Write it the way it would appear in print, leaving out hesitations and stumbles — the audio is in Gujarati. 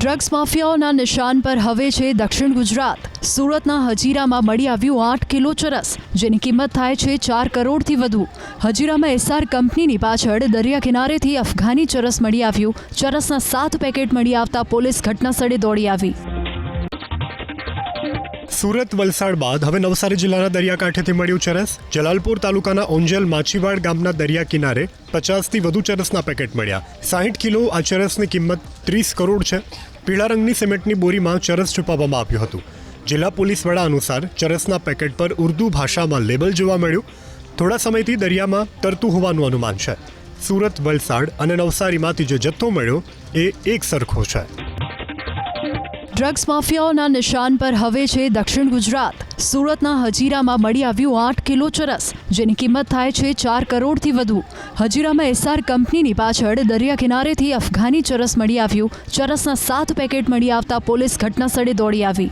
ડ્રગ્સ માફિયાઓના નિશાન પર હવે છે દક્ષિણ ગુજરાત. સુરતના હજીરામાં મળી આવ્યું 8 કિલો ચરસ, જેની કિંમત થાય છે 4 કરોડથી વધુ. હજીરામાં એસઆર કંપનીની પાછળ દરિયા કિનારેથી અફઘાની ચરસ મળી આવ્યું. ચરસના 7 પેકેટ મળી આવતા પોલીસ ઘટનાસ્થળે દોડી આવી. સુરત વલસાડ બાદ હવે નવસારી જિલ્લાના દરિયાકાંઠેથી મળ્યું ચરસ. જલાલપુર તાલુકાના ઓંજલ માછીવાડ ગામના દરિયા કિનારે 50થી વધુ ચરસના પેકેટ મળ્યા. 60 કિલો આ ચરસની કિંમત 30 કરોડ છે. પીળા રંગની સિમેન્ટની બોરીમાં ચરસ છુપાવવામાં આવ્યું હતું. જિલ્લા પોલીસ વડા અનુસાર ચરસના પેકેટ પર ઉર્દૂ ભાષામાં લેબલ જોવા મળ્યું. થોડા સમયથી દરિયામાં તરતું હોવાનું અનુમાન છે. સુરત, વલસાડ અને નવસારીમાંથી જે જથ્થો મળ્યો એ એક સરખો છે. ડ્રગ્સ માફિયાઓના નિશાન પર હવે છે દક્ષિણ ગુજરાત. સુરતના હજીરામાં મળી આવ્યું 8 કિલો ચરસ, જેની કિંમત થાય છે 4 કરોડથી વધુ. હજીરામાં એસઆર કંપનીની પાછળ દરિયા કિનારેથી અફઘાની ચરસ મળી આવ્યું. ચરસના 7 પેકેટ મળી આવતા પોલીસ ઘટનાસ્થળે દોડી આવી.